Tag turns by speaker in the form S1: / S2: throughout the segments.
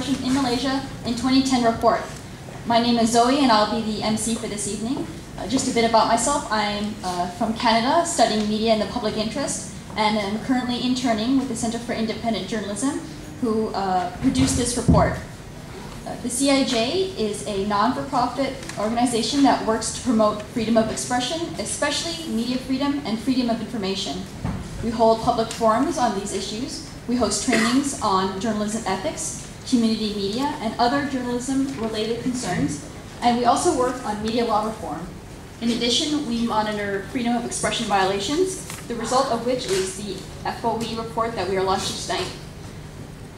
S1: expression in Malaysia in 2010 report. My name is Zoe and I'll be the MC for this evening. Just a bit about myself. I'm from Canada, studying media and the public interest, and I'm currently interning with the Center for Independent Journalism, who produced this report. The CIJ is a non-for-profit organization that works to promote freedom of expression, especially media freedom and freedom of information. We hold public forums on these issues. We host trainings on journalism ethics, community media, and other journalism-related concerns. And we also work on media law reform. In addition, we monitor freedom of expression violations, the result of which is the FOE report that we are launching tonight.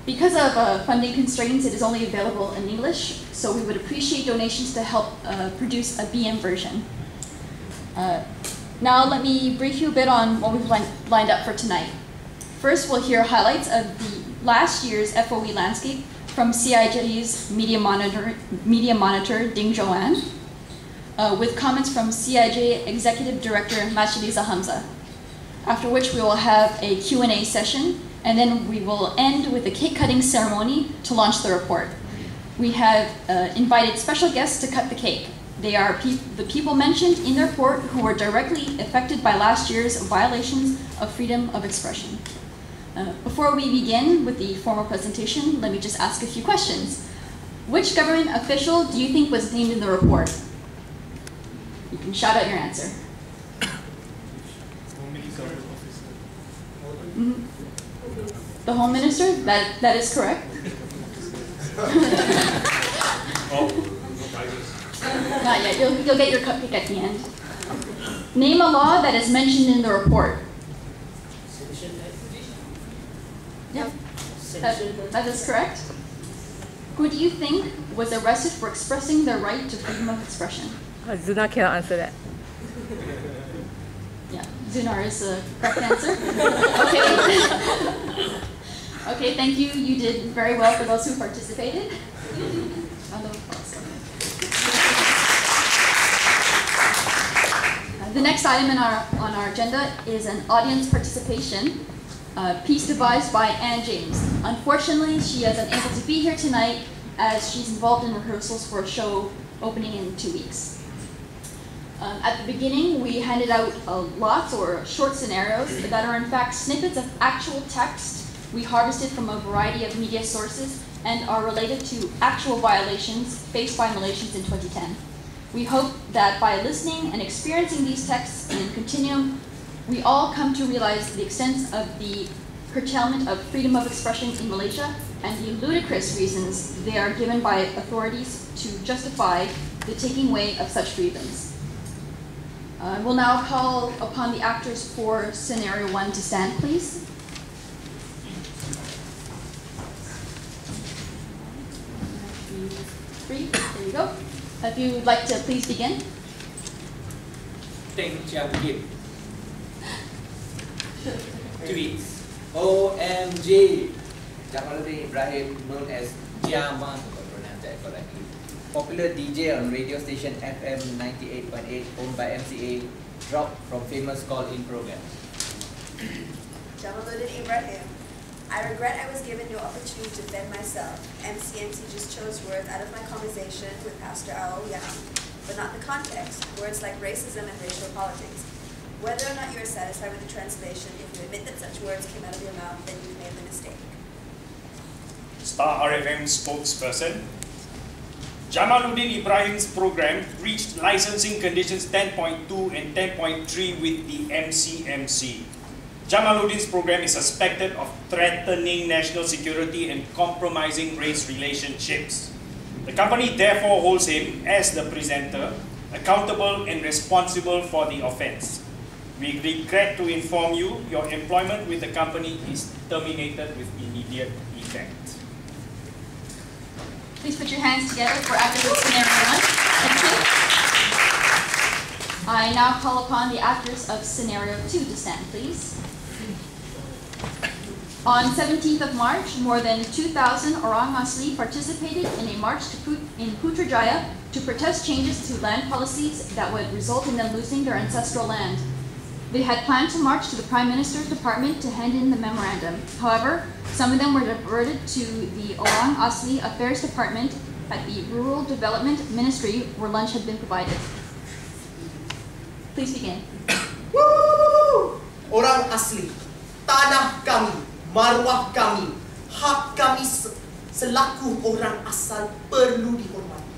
S1: Because of funding constraints, it is only available in English, so we would appreciate donations to help produce a BM version. Now let me brief you a bit on what we've lined up for tonight. First, we'll hear highlights of the last year's FOE landscape from CIJ's media monitor Ding Joanne, with comments from CIJ Executive Director Machiliza Hamza. After which we will have a Q&A session, and then we will end with a cake-cutting ceremony to launch the report. We have invited special guests to cut the cake. They are the people mentioned in the report who were directly affected by last year's violations of freedom of expression. Before we begin with the formal presentation, let me just ask a few questions. Which government official do you think was named in the report? You can shout out your answer. The Home Minister? That is correct. Not yet. You'll get your cupcake at the end. Name a law that is mentioned in the report. Yep. That is correct. Who do you think was arrested for expressing their right to freedom of expression?
S2: Zuna cannot answer that.
S1: Yeah, Zunar is the correct answer. Okay. Okay, thank you. You did very well for those who participated. The next item on our agenda is an audience participation piece devised by Anne James. Unfortunately, she is unable to be here tonight as she's involved in rehearsals for a show opening in 2 weeks. At the beginning, we handed out lots or short scenarios that are in fact snippets of actual text we harvested from a variety of media sources and are related to actual violations faced by Malaysians in 2010. We hope that by listening and experiencing these texts in continuum, we all come to realize the extent of the curtailment of freedom of expression in Malaysia and the ludicrous reasons they are given by authorities to justify the taking away of such freedoms. We'll now call upon the actors for scenario 1 to stand, please. Three, there you go. If you would like to please begin.
S3: Tweets. OMG. Jamaluddin Ibrahim, known as Jama, if I pronounce that correctly. Popular DJ on radio station FM 98.8, owned by MCA, dropped from famous call-in program.
S4: Jamaluddin Ibrahim. I regret I was given no opportunity to defend myself. MCMC just chose words out of my conversation with Pastor Ao Yang, but not the context, words like racism and racial politics. Whether or not you are satisfied with the translation, if you admit that such words came out of your mouth, then you've made the mistake.
S5: Star RFM spokesperson. Jamaluddin Ibrahim's program reached licensing conditions 10.2 and 10.3 with the MCMC. Jamaluddin's program is suspected of threatening national security and compromising race relationships. The company therefore holds him, as the presenter, accountable and responsible for the offense. We regret to inform you your employment with the company is terminated with immediate effect.
S1: Please put your hands together for actors of scenario 1. Thank you. I now call upon the actors of scenario 2 to stand, please. On 17th of March, more than 2,000 Orang Asli participated in a march in Putrajaya to protest changes to land policies that would result in them losing their ancestral land. They had planned to march to the Prime Minister's department to hand in the memorandum. However, some of them were diverted to the Orang Asli Affairs Department at the Rural Development Ministry, where lunch had been provided. Please begin.
S6: Woo! Orang asli, tanah kami, maruah kami, hak kami selaku orang asal perlu dihormati.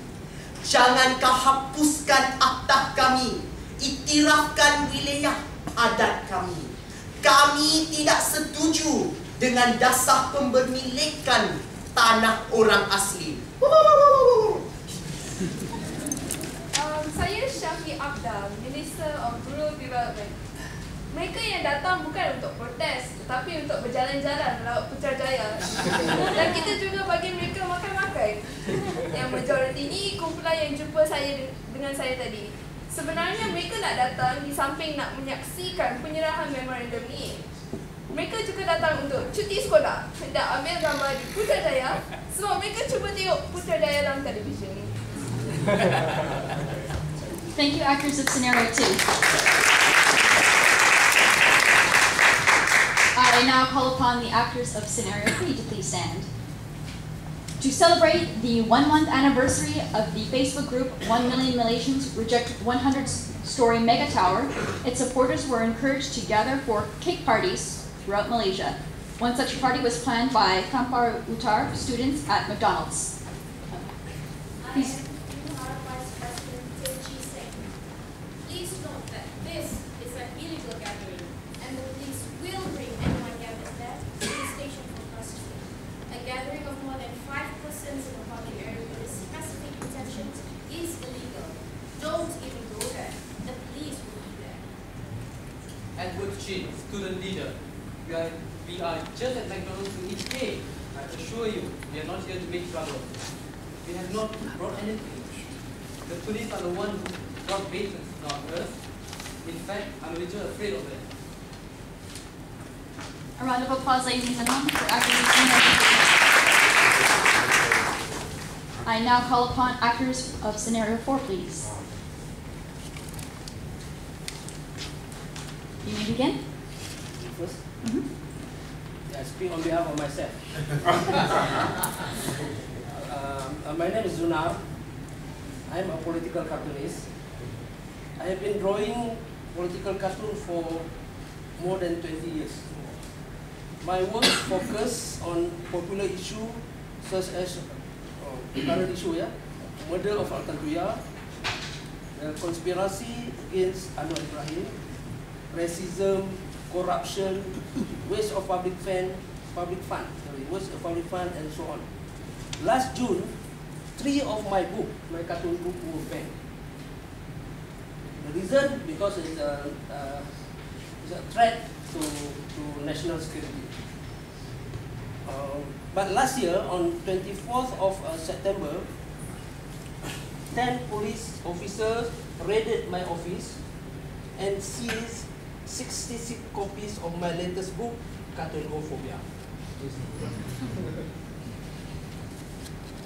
S6: Jangan kau hapuskan akta kami, iktirafkan wilayah adat kami. Kami tidak setuju dengan dasar pembermilikan tanah orang asli.
S7: Saya Syafiq Abdal, Minister of Rural Development. Mereka yang datang bukan untuk protes, tetapi untuk berjalan-jalan melaut Putrajaya. Dan kita juga bagi mereka makan-makan. Yang majoriti ini kumpulan yang jumpa saya dengan saya tadi. Sebenarnya mereka nak datang di samping nak menyaksikan penyerahan memorandum ni. Mereka juga datang untuk cuti sekolah, hendak ambil gambar di Putrajaya sebab mereka cuba tengok Putrajaya dalam televisyen.
S1: Thank you, actors of Scenario 2. I now call upon the actors of Scenario 3 to please stand. To celebrate the 1-month anniversary of the Facebook group 1 Million Malaysians Reject 100-Story Mega Tower, its supporters were encouraged to gather for cake parties throughout Malaysia. One such party was planned by Kampar Uttar students at McDonald's. Please.
S8: Please note that this is an illegal gathering, and the police will bring anyone gathered there to the station for custody. A gathering of more than 5 persons in a public area with specific intentions is illegal. Don't even go there. The police will be there.
S9: Edward Chin, student leader. We are just at McDonald's to eat cake. I assure you, we are not here to make trouble. We have not brought anything. The police are the one who brought bacon, not us. In fact, I'm a little afraid of it.
S1: A round of applause, ladies and gentlemen, for actors of Scenario 3. I now call upon actors of Scenario 4, please. You may begin.
S10: First?
S9: I speak on behalf of myself. My name is Zunar. I am a political cartoonist. I have been drawing political cartoon for more than 20 years. My work focuses on popular issues such as current issue, murder of Al-Tantuya, conspiracy against Anwar Ibrahim, racism, corruption, waste of public fund, and so on. Last June, 3 of my cartoon book were banned. The reason, because it's a threat to national security. But last year, on 24th of September, 10 police officers raided my office and seized 66 copies of my latest book, Cartoonophobia.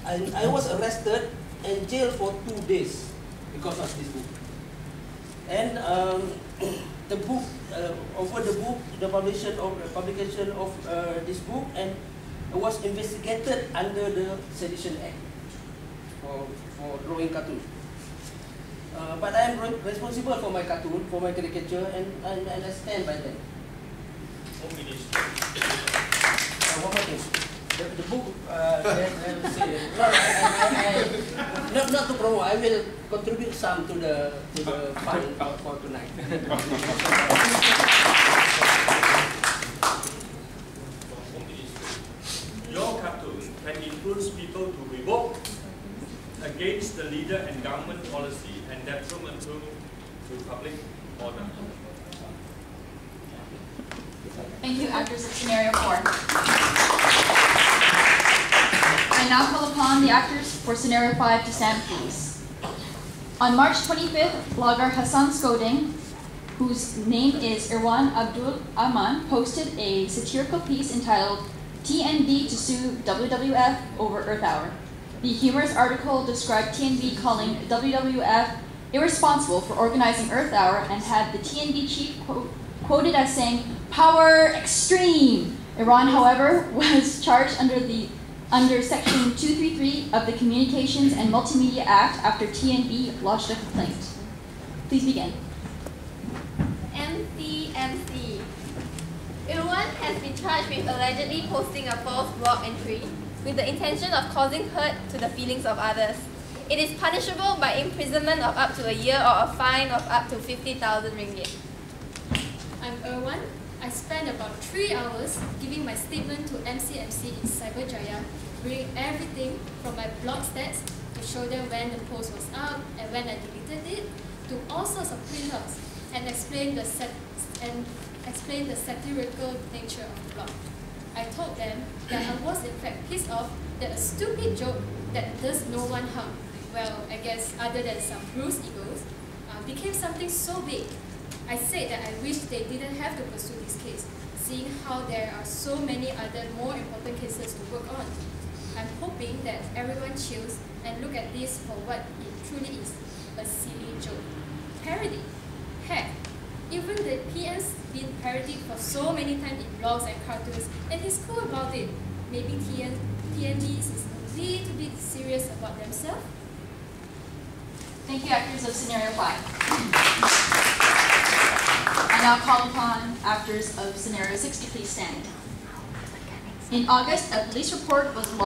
S9: And I was arrested and jailed for 2 days because of this book. And the book, over the book, the publication of this book, and was investigated under the Sedition Act for drawing cartoon. But I am responsible for my cartoon, for my caricature, and I stand by them. One more thing. The book, not to promote, I will contribute some to the fund for tonight.
S11: Your cartoon can influence people to revolt against the leader and government policy and detrimental to public order.
S1: Thank you, actors of Scenario 4. I now call upon the actors for Scenario 5 to stand, please. On March 25th, blogger Hassan Skoding, whose name is Irwan Abdul Aman, posted a satirical piece entitled TNB to sue WWF over Earth Hour. The humorous article described TNB calling WWF irresponsible for organizing Earth Hour and had the TNB chief quoted as saying, "Power extreme." Iran, however, was charged under Section 233 of the Communications and Multimedia Act after TNB lodged a complaint. Please begin.
S10: MCMC. Iran has been charged with allegedly posting a false blog entry with the intention of causing hurt to the feelings of others. It is punishable by imprisonment of up to a year or a fine of up to 50,000 ringgit.
S12: I'm Erwan. I spent about 3 hours giving my statement to MCMC in Cyberjaya, bringing everything from my blog stats to show them when the post was up and when I deleted it, to all sorts of printouts, and explain the satirical nature of the blog. I told them that I was in fact pissed off that a stupid joke that does no one harm, well, I guess other than some bruised egos, became something so big. I said that I wish they didn't have to pursue this case, seeing how there are so many other more important cases to work on. I'm hoping that everyone chills and look at this for what it truly is, a silly joke. Parody. Heck, even the PN's been parodied for so many times in blogs and cartoons, and he's cool about it. Maybe TNBs is a little bit serious about themselves?
S1: Thank you, actors of Scenario 5. I now call upon actors of Scenario 6 to please stand. In August, a police report was